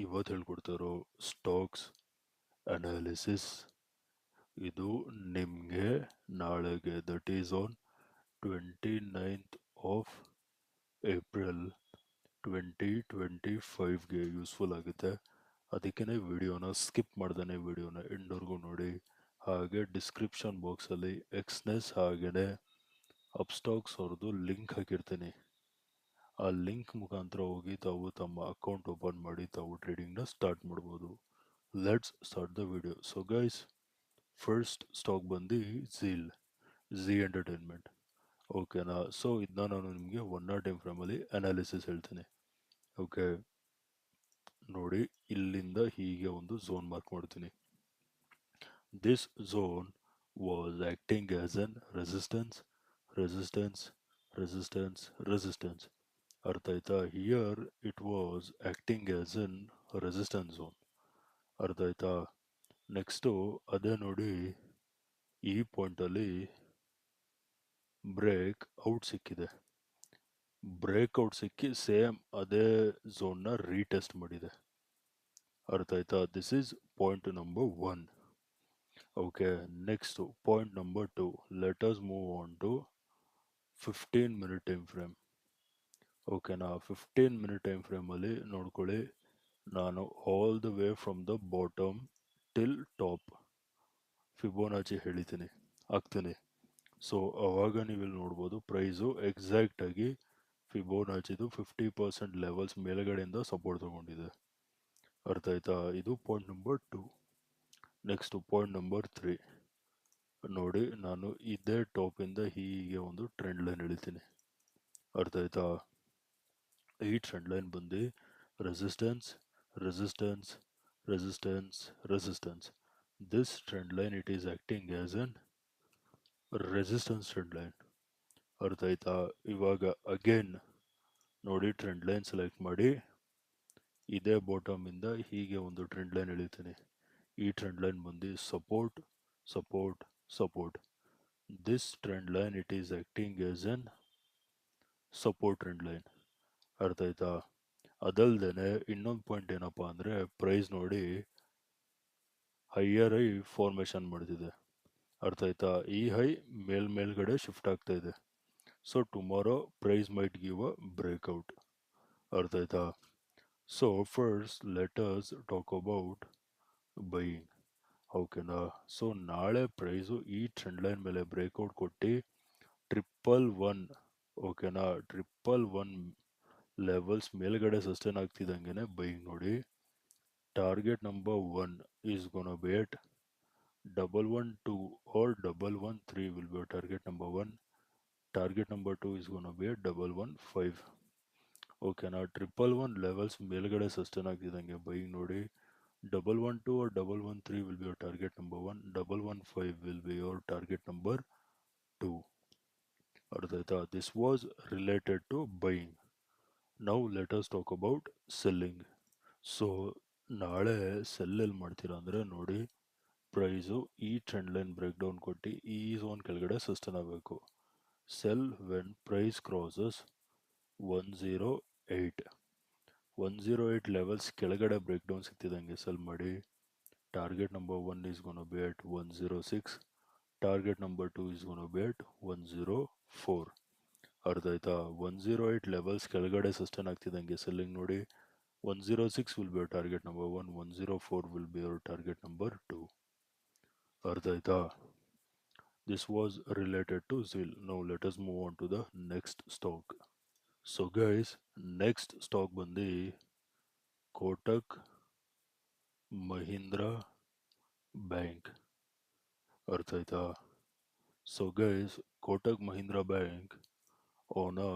ಇವತ್ತು ಹೇಳ್ಕೊಡ್ತಾರೋ stocks analysis ಇದು ನಿಮಗೆ ನಾಳೆಗೆ that is on 29th of April 2025ಗೆ ಯೂಸ್ಫುಲ್ ಆಗುತ್ತೆ. ಅದಕ್ಕೇ ವಿಡಿಯೋನ ಸ್ಕಿಪ್ ಮಾಡ್ದೇ ವಿಡಿಯೋನ ಎಂಡ್ವರೆಗೂ ನೋಡಿ. ಹಾಗೆ ಡಿಸ್ಕ್ರಿಪ್ಷನ್ ಬಾಕ್ಸಲ್ಲಿ ಎಕ್ಸ್ನೆಸ್ ಹಾಗೆಯೇ ಅಪ್ಸ್ಟಾಕ್ಸ್ ಅವ್ರದ್ದು ಲಿಂಕ್ ಹಾಕಿರ್ತೀನಿ. ಆ ಲಿಂಕ್ ಮುಖಾಂತರ ಹೋಗಿ ತಾವು ತಮ್ಮ ಅಕೌಂಟ್ ಓಪನ್ ಮಾಡಿ ತಾವು ಟ್ರೇಡಿಂಗ್ನ ಸ್ಟಾರ್ಟ್ ಮಾಡ್ಬೋದು. Let's start the video. So guys, first stock ಬಂದು ಝೀ ಎಂಟರ್ಟೈನ್ಮೆಂಟ್. ಓಕೆನಾ? ಸೊ ಇದನ್ನ ನಾನು ನಿಮಗೆ 1 hour ಟೈಮ್ ಫ್ರೇಮಲ್ಲಿ ಅನಾಲಿಸಿಸ್ ಹೇಳ್ತೀನಿ. ಓಕೆ, ನೋಡಿ ಇಲ್ಲಿಂದ ಹೀಗೆ ಒಂದು ಝೋನ್ ಮಾರ್ಕ್ ಮಾಡ್ತೀನಿ. This zone was acting as an resistance resistance resistance resistance. ಅರ್ಥ ಆಯ್ತಾ? Here it was acting as an resistance zone. ಅರ್ಥ ಆಯ್ತಾ? ನೆಕ್ಸ್ಟು ಅದೇ ನೋಡಿ, ಈ ಪಾಯಿಂಟಲ್ಲಿ ಬ್ರೇಕ್ ಔಟ್ ಸಿಕ್ಕಿದೆ. ಬ್ರೇಕ್ಔಟ್ ಸಿಕ್ಕಿ ಸೇಮ್ ಅದೇ ಝೋನ್ನ ರೀಟೆಸ್ಟ್ ಮಾಡಿದೆ. ಅರ್ಥ ಆಯ್ತಾ? This is point number 1. Okay, next point number 2. Let us move on to 15 minute time frame. ಓಕೆನಾ? 15 minute ಟೈಮ್ ಫ್ರೇಮಲ್ಲಿ ನೋಡ್ಕೊಳ್ಳಿ, ನಾನು all the way from the bottom till top Fibonacci ಹಾಕ್ತೀನಿ. ಸೊ ಅವಾಗ ನೀವು ಇಲ್ಲಿ ನೋಡ್ಬೋದು ಪ್ರೈಸು ಎಕ್ಸಾಕ್ಟಾಗಿ ಫಿಬೋನಾಚಿದು 50% ಲೆವೆಲ್ಸ್ ಮೇಲ್ಗಡೆಯಿಂದ ಸಪೋರ್ಟ್ ತಗೊಂಡಿದೆ. ಅರ್ಥ ಆಯ್ತಾ? ಇದು point number 2. Next point number 3 ನೋಡಿ, ನಾನು ಇದೇ ಟಾಪಿಂದ ಹೀಗೆ ಒಂದು ಟ್ರೆಂಡ್ ಲೈನ್ ಎಳಿತೀನಿ. ಅರ್ಥ ಆಯ್ತಾ? ಈ ಟ್ರೆಂಡ್ ಲೈನ್ ಬಂದು resistance resistance resistance resistance. This trend line it is acting as an resistance trend line. ಅರ್ಥ ಆಯ್ತಾ? ಇವಾಗ ಅಗೇನ್ ನೋಡಿ, ಟ್ರೆಂಡ್ ಲೈನ್ ಸೆಲೆಕ್ಟ್ ಮಾಡಿ ಇದೇ ಬಾಟಮ್ ಇಂದ ಹೀಗೆ ಒಂದು ಟ್ರೆಂಡ್ ಲೈನ್ ಎಳಿತೀನಿ. ಈ ಟ್ರೆಂಡ್ ಲೈನ್ ಬಂದು support support support. This trend line it is acting as an support trend line. ಅರ್ಥ ಆಯ್ತಾ? ಅದಲ್ದೇನೆ ಇನ್ನೊಂದು ಪಾಯಿಂಟ್ ಏನಪ್ಪ ಅಂದರೆ, ಪ್ರೈಸ್ ನೋಡಿ ಹೈಯರ್ ಹೈ ಫಾರ್ಮೇಷನ್ ಮಾಡ್ತಿದೆ. ಅರ್ಥ ಆಯ್ತಾ? ಈ ಹೈ ಮೇಲ್ಗಡೆ ಶಿಫ್ಟ್ ಆಗ್ತಾ ಇದೆ. So tomorrow price might give a breakout. ಅರ್ಥ ಆಯ್ತಾ? So first let us talk about buying. ಓಕೆನಾ? ಸೊ ನಾಳೆ ಪ್ರೈಸು ಈ ಟ್ರೆಂಡ್ ಲೈನ್ ಮೇಲೆ ಬ್ರೇಕ್ಔಟ್ ಕೊಟ್ಟು 111, ಓಕೆನಾ, 111 ಲೆವೆಲ್ಸ್ ಮೇಲ್ಗಡೆ ಸಸ್ಟೈನ್ ಆಗ್ತಿದ್ದಂಗೆ ಬೈಯಿಂಗ್ ನೋಡಿ. Target number 1 is gonna be at 112 or 113 will be your target number 1. Target number 2 is going to be at 115. ಓಕೆನಾ? 111 ಲೆವೆಲ್ಸ್ ಮೇಲ್ಗಡೆ ಸಸ್ಟೈನ್ ಆಗ್ತಿದ್ದಂಗೆ ಬೈಯಿಂಗ್ ನೋಡಿ. 112 or 113 will be your target number 1. 115 will be your target number 2. ಅರ್ಥ ಆಯ್ತಾ? This was related to buying. Now let us talk about selling. So ನಾಳೆ sell ಎಲ್ಲಿ ಮಾಡ್ತೀರಾ ಅಂದರೆ ನೋಡಿ, ಪ್ರೈಸು ಈ ಟ್ರೆಂಡ್ ಲೈನ್ ಬ್ರೇಕ್ ಡೌನ್ ಕೊಟ್ಟು ಈ ಝೋನ್ ಕೆಳಗಡೆ ಸಸ್ಟೈನ್ ಆಗಬೇಕು. Sell when price crosses 108 levels ಕೆಳಗಡೆ ಬ್ರೇಕ್ ಡೌನ್ ಸಿಗ್ತಿದ್ದಂಗೆ ಸೆಲ್ ಮಾಡಿ. Target number 1 is gonna be at 106. Target number 2 is gonna be at 104. ಅರ್ಥ ಆಯ್ತಾ? 108 ಲೆವೆಲ್ಸ್ ಕೆಳಗಡೆ ಸಸ್ಟೈನ್ ಆಗ್ತಿದ್ದಂಗೆ ಸೆಲ್ಲಿಂಗ್ ನೋಡಿ. 106 will be your target number 1. 104 will be your target number 2. ಅರ್ಥ ಆಯ್ತಾ? This was related to ZIL. Now let us move on to the next stock. So guys, next stock ಬಂದು Kotak Mahindra bank. ಅರ್ಥ ಆಯ್ತಾ? So guys, Kotak Mahindra bank on a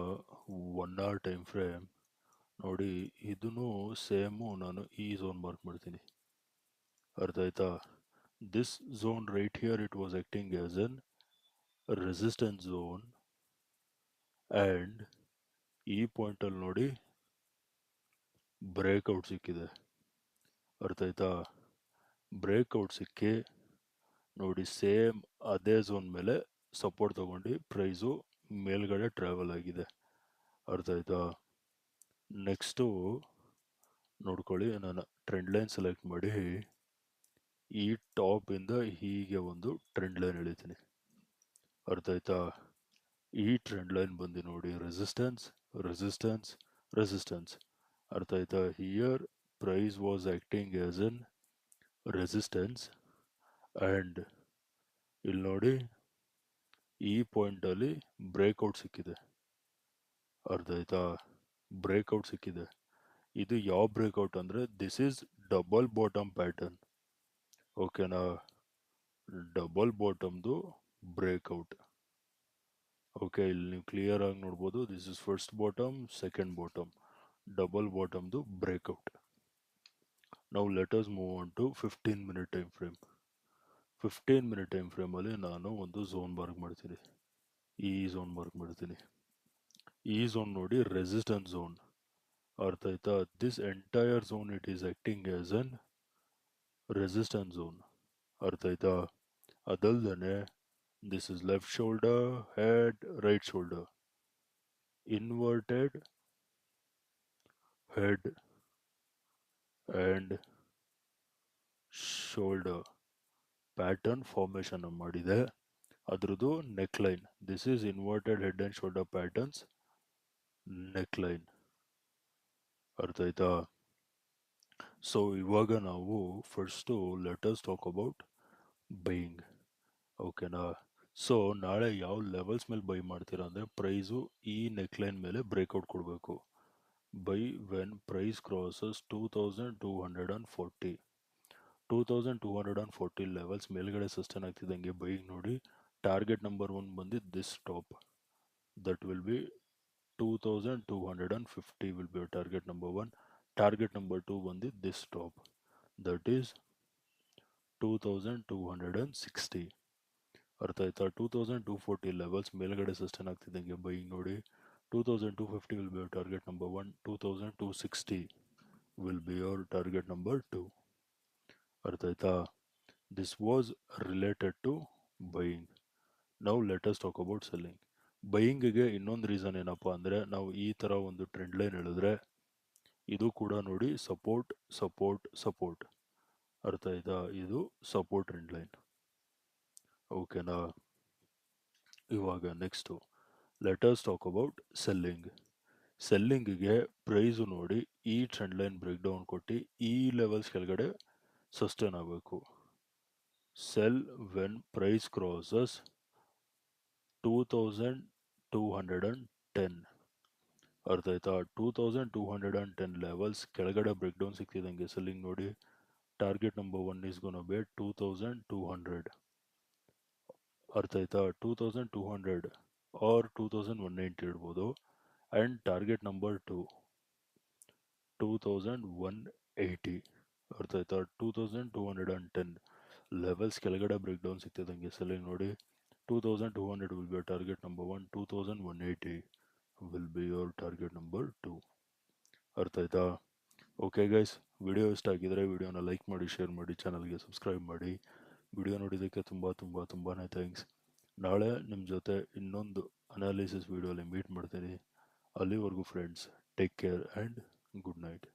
1 hour time frame ನೋಡಿ, ಇದನ್ನು same ನಾನು ಈ zone mark ಮಾಡ್ತೀನಿ. ಅರ್ಥ ಆಯ್ತಾ? This zone right here it was acting as an resistance zone and ಈ ಪಾಯಿಂಟಲ್ಲಿ ನೋಡಿ ಬ್ರೇಕ್ಔಟ್ ಸಿಕ್ಕಿದೆ. ಅರ್ಥ ಆಯ್ತಾ? ಬ್ರೇಕ್ಔಟ್ ಸಿಕ್ಕಿ ನೋಡಿ ಸೇಮ್ ಅದೇ ಝೋನ್ ಮೇಲೆ ಸಪೋರ್ಟ್ ತಗೊಂಡು ಪ್ರೈಸು ಮೇಲ್ಗಡೆ ಟ್ರಾವೆಲ್ ಆಗಿದೆ. ಅರ್ಥ ಆಯ್ತಾ? ನೆಕ್ಸ್ಟು ನೋಡ್ಕೊಳ್ಳಿ, ನಾನು ಟ್ರೆಂಡ್ ಲೈನ್ ಸೆಲೆಕ್ಟ್ ಮಾಡಿ ಈ ಟಾಪ್ ಇಂದ ಹೀಗೆ ಒಂದು ಟ್ರೆಂಡ್ ಲೈನ್ ಎಳಿತೀನಿ. ಅರ್ಥ ಆಯ್ತಾ? ಈ ಟ್ರೆಂಡ್ ಲೈನ್ ಬಂದು ನೋಡಿ, ರೆಸಿಸ್ಟೆನ್ಸ್ ರೆಸಿಸ್ಟೆನ್ಸ್ ರೆಸಿಸ್ಟೆನ್ಸ್. ಅರ್ಥ ಆಯ್ತಾ? Here price was acting as an resistance and ಇಲ್ಲಿ ನೋಡಿ ಈ ಪಾಯಿಂಟಲ್ಲಿ ಬ್ರೇಕ್ಔಟ್ ಸಿಕ್ಕಿದೆ. ಅರ್ಥ ಆಯ್ತಾ? ಬ್ರೇಕ್ಔಟ್ ಸಿಕ್ಕಿದೆ. ಇದು ಯಾವ ಬ್ರೇಕ್ಔಟ್ ಅಂದರೆ this is double bottom pattern. ಓಕೆನಾ? ಡಬಲ್ ಬಾಟಮ್ದು ಬ್ರೇಕ್ಔಟ್. ಓಕೆ, ಇಲ್ಲಿ ನೀವು ಕ್ಲಿಯರ್ ಆಗಿ ನೋಡ್ಬೋದು, this is first bottom, second bottom, double ಬಾಟಮ್ದು ಬ್ರೇಕ್ಔಟ್. ನಾವು let us move on to 15 minute time frame. 15 minute time ಫ್ರೇಮಲ್ಲಿ ನಾನು ಒಂದು ಝೋನ್ ಮಾರ್ಕ್ ಮಾಡ್ತೀನಿ. ಈ ಝೋನ್ ಮಾರ್ಕ್ ಮಾಡ್ತೀನಿ. ಈ ಝೋನ್ ನೋಡಿ ರೆಸಿಸ್ಟೆನ್ಸ್ ಝೋನ್. ಅರ್ಥ ಆಯ್ತಾ? This entire zone it is acting as an resistance zone. ಅರ್ಥ ಆಯ್ತಾ? ಅದಲ್ದೇ this is left shoulder, head, right shoulder, inverted head and shoulder pattern formation ಮಾಡಿದೆ. ಅದ್ರದ್ದು neckline, this is inverted head and shoulder patterns neckline. ಅರ್ಥ ಆಯ್ತಾ? So ಇವಾಗ ನಾವು first let us talk about buying. ಓಕೆನಾ? So ನಾಳೆ ಯಾವ ಲೆವೆಲ್ಸ್ ಮೇಲೆ ಬೈ ಮಾಡ್ತೀರಾ ಅಂದರೆ, ಪ್ರೈಸು ಈ ನೆಕ್ಲೈನ್ ಮೇಲೆ ಬ್ರೇಕ್ಔಟ್ ಕೊಡಬೇಕು. Buy when price crosses 2240. 2240 levels ಮೇಲ್ಗಡೆ ಸಸ್ಟೈನ್ ಆಗ್ತಿದ್ದಂಗೆ ಬೈಯಿಂಗ್ ನೋಡಿ. ಟಾರ್ಗೆಟ್ ನಂಬರ್ 1 ಬಂದು this top, that will be 2250 will be target number 1. Target number 2 ಬಂದು ದಿಸ್ ಟಾಪ್, ದಟ್ ಈಸ್ 2260. ಅರ್ಥ ಆಯ್ತಾ? 2240 ಲೆವೆಲ್ಸ್ ಮೇಲ್ಗಡೆ ಸಸ್ಟೈನ್ ಆಗ್ತಿದ್ದಂಗೆ ಬೈಯಿಂಗ್ ನೋಡಿ. 2250 will be your target number 1, 2260 will be your target number 2. ಅರ್ಥ ಆಯ್ತಾ? This was related to buying. Now let us talk about selling. ಬೈಯಿಂಗ್ಗೆ ಇನ್ನೊಂದು reason ಏನಪ್ಪ ಅಂದರೆ, ನಾವು ಈ ಥರ ಒಂದು ಟ್ರೆಂಡ್ ಲೈನ್ ಹೇಳಿದ್ರೆ ಇದು ಕೂಡ ನೋಡಿ ಸಪೋರ್ಟ್ ಸಪೋರ್ಟ್ ಸಪೋರ್ಟ್. ಅರ್ಥ ಆಯ್ತಾ? ಇದು ಸಪೋರ್ಟ್ ಟ್ರೆಂಡ್ ಲೈನ್. ಓಕೆನಾ? ಇವಾಗ next let us talk about selling. ಸೆಲ್ಲಿಂಗಿಗೆ ಪ್ರೈಸು ನೋಡಿ ಈ ಟ್ರೆಂಡ್ ಲೈನ್ ಬ್ರೇಕ್ ಡೌನ್ ಕೊಟ್ಟು ಈ ಲೆವೆಲ್ಸ್ ಕೆಳಗಡೆ ಸಸ್ಟೈನ್ ಆಗಬೇಕು. Sell when price crosses 2210. ಅರ್ಥ ಆಯ್ತಾ? 2210 ಲೆವೆಲ್ಸ್ ಕೆಳಗಡೆ ಬ್ರೇಕ್ ಡೌನ್ ಸಿಗ್ತಿದ್ದಂಗೆ ಸೆಲ್ಲಿಂಗ್ ನೋಡಿ. Target number 1 is gonna be 2200. ಅರ್ಥ ಆಯ್ತಾ? 2200 ಆರ್ 2190 ಇಡ್ಬೋದು. And target number 2 2180. ಅರ್ಥ ಆಯ್ತಾ? 2210 ಲೆವೆಲ್ಸ್ ಕೆಳಗಡೆ ಬ್ರೇಕ್ ಡೌನ್ ಸಿಗ್ತಿದ್ದಂಗೆ ಸೆಲ್ಲಿಂಗ್ ನೋಡಿ. 2200 will be your target number 1, 2180 will be your target number 2. ಅರ್ಥ ಆಯ್ತಾ? ಓಕೆ ಗೈಸ್, ವಿಡಿಯೋ ಇಷ್ಟ ಆಗಿದ್ರೆ ವಿಡಿಯೋನ ಲೈಕ್ ಮಾಡಿ, ಶೇರ್ ಮಾಡಿ, ಚಾನಲ್ಗೆ ಸಬ್ಸ್ಕ್ರೈಬ್ ಮಾಡಿ. ವಿಡಿಯೋ ನೋಡಿದ್ದಕ್ಕೆ ತುಂಬಾ ಥ್ಯಾಂಕ್ಸ್. ನಾಳೆ ನಿಮ್ಮ ಜೊತೆ ಇನ್ನೊಂದು ಅನಾಲಿಸಿಸ್ ವಿಡಿಯೋಲಿ ಮೀಟ್ ಮಾಡ್ತೀನಿ. ಅಲ್ಲಿವರೆಗೂ friends, take care and good night.